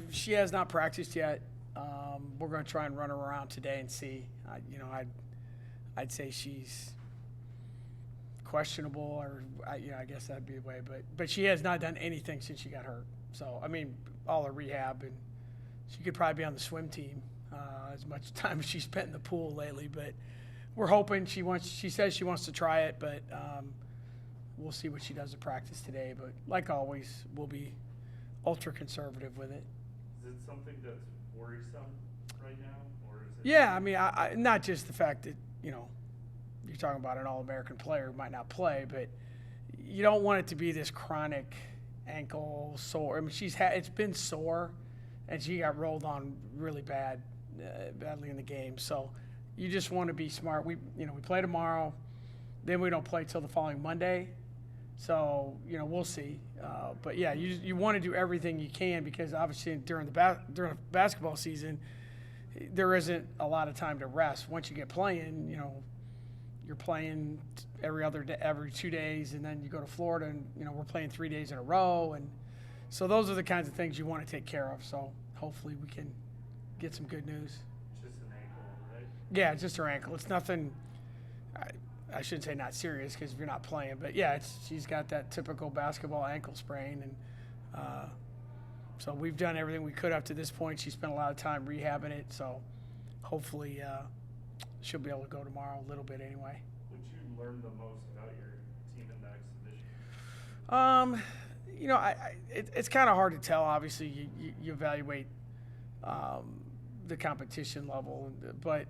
She has not practiced yet. We're going to try and run her around today and see. I'd say she's questionable, or I guess that'd be the way. But she has not done anything since she got hurt. So I mean, all her rehab, and she could probably be on the swim team. As much time as she's spent in the pool lately, but we're hoping she says she wants to try it, but we'll see what she does at practice today. But like always, we'll be ultra conservative with it. Is it something that's worrisome right now, or is it? Yeah, I mean, I not just the fact that you're talking about an All-American player who might not play, but you don't want it to be this chronic ankle sore. I mean, it's been sore, and she got rolled on really badly in the game. So you just want to be smart. We play tomorrow, then we don't play till the following Monday. So we'll see. But yeah, you want to do everything you can, because obviously during the basketball season, there isn't a lot of time to rest. Once you get playing, you're playing every 2 days, and then you go to Florida, and we're playing 3 days in a row, and so those are the kinds of things you want to take care of. So hopefully we can get some good news. Just an ankle, right? Yeah, it's just her ankle. It's nothing. I shouldn't say not serious, because if you're not playing, but yeah, she's got that typical basketball ankle sprain, and so we've done everything we could up to this point. She spent a lot of time rehabbing it, so hopefully she'll be able to go tomorrow a little bit anyway. Would you learn the most about your team in the exhibition? It's kind of hard to tell. Obviously, you evaluate the competition level, but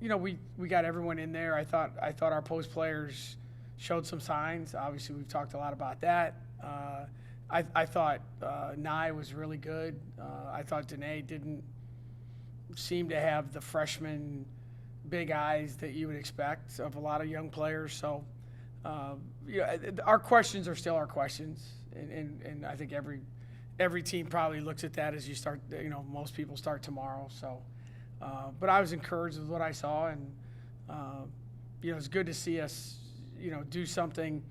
we got everyone in there. I thought our post players showed some signs. Obviously, we've talked a lot about that. I thought Nye was really good. I thought Danae didn't seem to have the freshman big eyes that you would expect of a lot of young players. So, our questions are still our questions, and I think every team probably looks at that as you start. Most people start tomorrow. So, but I was encouraged with what I saw, and it's good to see us, do something.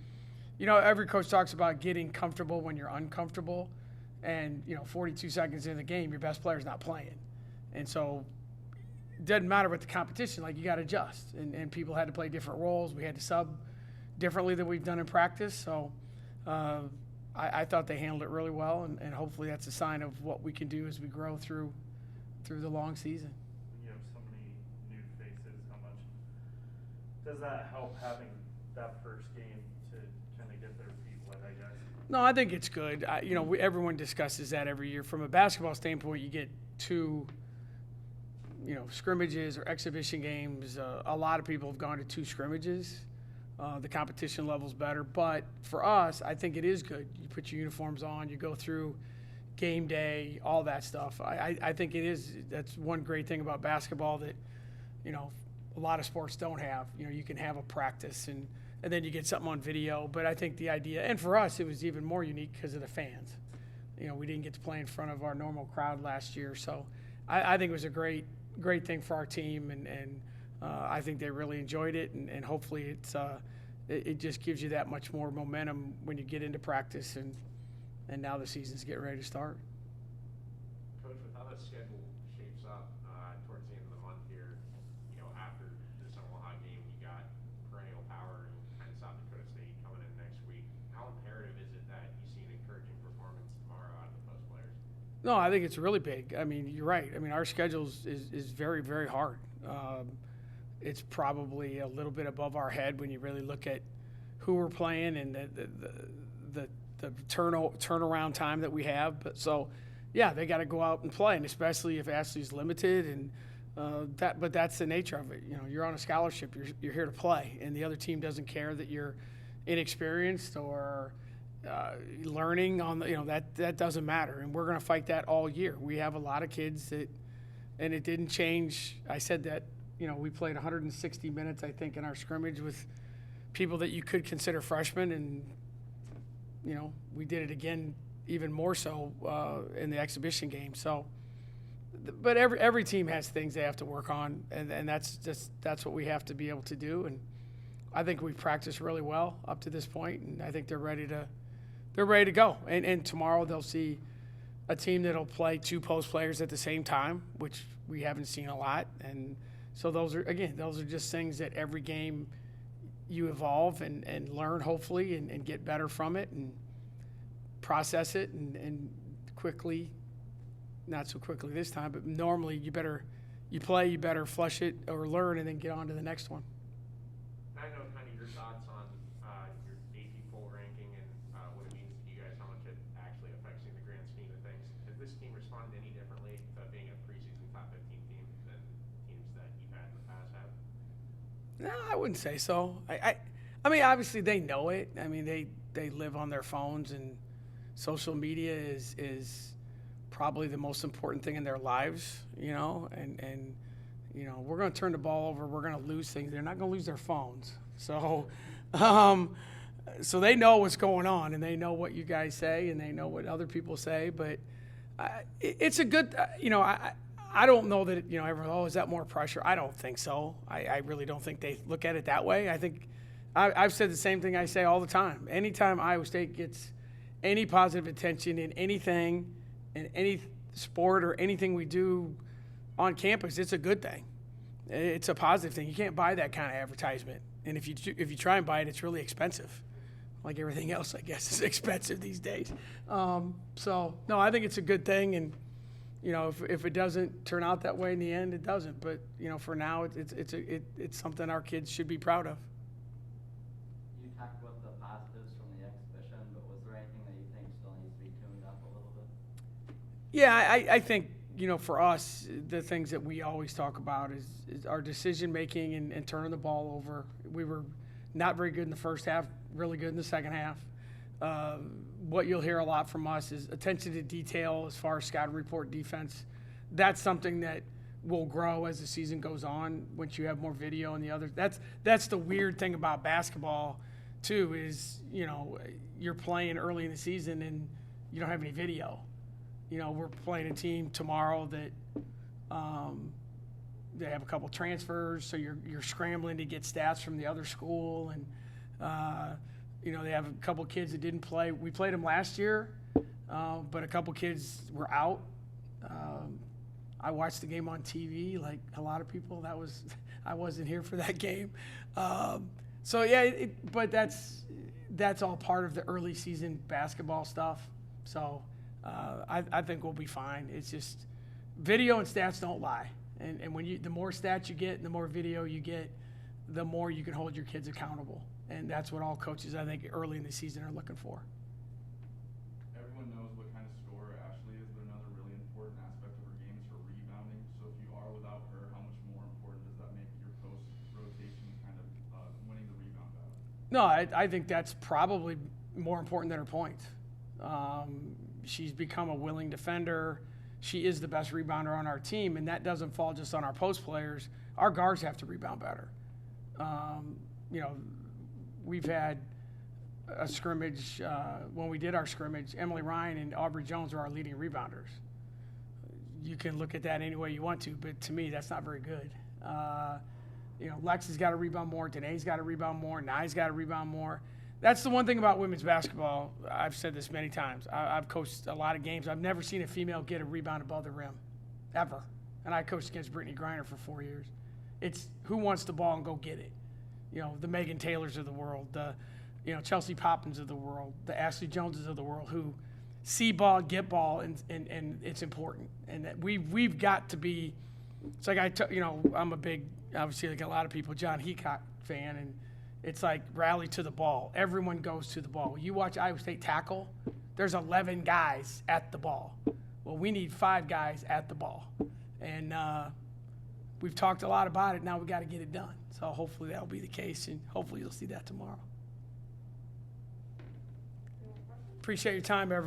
Every coach talks about getting comfortable when you're uncomfortable, and 42 seconds into the game, your best player's not playing, and so it doesn't matter what the competition. Like, you got to adjust, and people had to play different roles. We had to sub differently than we've done in practice. So I thought they handled it really well, and hopefully that's a sign of what we can do as we grow through the long season. You have so many new faces. How much does that help, having that first game to kind of get their feet wet, I guess? No, I think it's good. Everyone discusses that every year. From a basketball standpoint, you get two, scrimmages or exhibition games. A lot of people have gone to 2 scrimmages. The competition level's better. But for us, I think it is good. You put your uniforms on, you go through game day, all that stuff. I think it is. That's one great thing about basketball that, a lot of sports don't have. You can have a practice, and then you get something on video. But I think the idea, and for us, it was even more unique because of the fans. We didn't get to play in front of our normal crowd last year. So I think it was a great thing for our team, and I think they really enjoyed it, and hopefully it just gives you that much more momentum when you get into practice, and now the season's getting ready to start. Coach, with how the schedule shapes up towards the end of the month here, after the Omaha game, you got perennial power and South Dakota State coming in next week. How imperative is it that you see an encouraging performance tomorrow out of the post players? No, I think it's really big. I mean, you're right. I mean, our schedule is very, very hard. It's probably a little bit above our head when you really look at who we're playing and the turnaround time that we have. But so, yeah, they got to go out and play, and especially if Ashley's limited, and but that's the nature of it. You're on a scholarship. You're here to play, and the other team doesn't care that you're inexperienced or learning on that doesn't matter, and we're going to fight that all year. We have a lot of kids that, and it didn't change. I said that. We played 160 minutes, I think, in our scrimmage with people that you could consider freshmen, and, we did it again even more so in the exhibition game. So, but every team has things they have to work on, and that's what we have to be able to do. And I think we've practiced really well up to this point, and I think they're ready to go. And tomorrow they'll see a team that'll play 2 post players at the same time, which we haven't seen a lot. And so those are just things that every game you evolve and learn, hopefully, and get better from it and process it and quickly, not so quickly this time, but normally you better flush it or learn and then get on to the next one. I know kind of your thoughts on your AP poll ranking and what it means to you guys, how much it actually affects you in the grand scheme of things. Has this team responded any differently to being a preseason top 15 team than teams that you've had in the past have? No, I wouldn't say so. I mean, obviously they know it. I mean, they live on their phones, and social media is probably the most important thing in their lives, you know, and you know, we're going to turn the ball over, we're going to lose things. They're not going to lose their phones. So so they know what's going on, and they know what you guys say, and they know what other people say, but it's a good, you know, I don't know that, you know, everyone, oh, is that more pressure? I don't think so. I really don't think they look at it that way. I think I've said the same thing I say all the time. Anytime Iowa State gets any positive attention in anything, in any sport or anything we do on campus, it's a good thing. It's a positive thing. You can't buy that kind of advertisement. And if you try and buy it, it's really expensive. Like everything else, I guess, is expensive these days. So, no, I think it's a good thing. And, you know, if it doesn't turn out that way in the end, it doesn't. But, you know, for now, it's something our kids should be proud of. You talked about the positives from the exhibition, but was there anything that you think still needs to be tuned up a little bit? Yeah, I think, you know, for us, the things that we always talk about is our decision-making and turning the ball over. We were not very good in the first half, really good in the second half. What you'll hear a lot from us is attention to detail as far as scouting report defense. That's something that will grow as the season goes on once you have more video and the other. That's the weird thing about basketball, too, is, you know, you're playing early in the season and you don't have any video. You know, we're playing a team tomorrow that they have a couple transfers, so you're scrambling to get stats from the other school, and you know, they have a couple kids that didn't play. We played them last year, but a couple kids were out. I watched the game on TV, like a lot of people. I wasn't here for that game. So yeah, but that's all part of the early season basketball stuff. So. I think we'll be fine. It's just video and stats don't lie, and when the more stats you get and the more video you get, the more you can hold your kids accountable, and that's what all coaches, I think, early in the season are looking for. Everyone knows what kind of scorer Ashley is, but another really important aspect of her game is her rebounding. So if you are without her, how much more important does that make your post rotation kind of winning the rebound battle? No, I think that's probably more important than her points. She's become a willing defender. She is the best rebounder on our team, and that doesn't fall just on our post players. Our guards have to rebound better. You know, we've had a scrimmage. When we did our scrimmage, Emily Ryan and Aubrey Jones were our leading rebounders. You can look at that any way you want to, but to me, that's not very good. You know, Lex has got to rebound more. Danae's got to rebound more. Nye's got to rebound more. That's the one thing about women's basketball. I've said this many times. I've coached a lot of games. I've never seen a female get a rebound above the rim, ever. And I coached against Brittany Griner for 4 years. It's who wants the ball and go get it. You know, the Megan Taylors of the world, the, you know, Chelsea Poppins of the world, the Ashley Joneses of the world, who see ball, get ball, and it's important. And that we've got to be. It's like you know, I'm a big, obviously, like a lot of people, John Heacock fan, and it's like rally to the ball. Everyone goes to the ball. You watch Iowa State tackle, there's 11 guys at the ball. Well, we need 5 guys at the ball. And we've talked a lot about it. Now we got to get it done. So hopefully that'll be the case, and hopefully you'll see that tomorrow. Appreciate your time, everyone.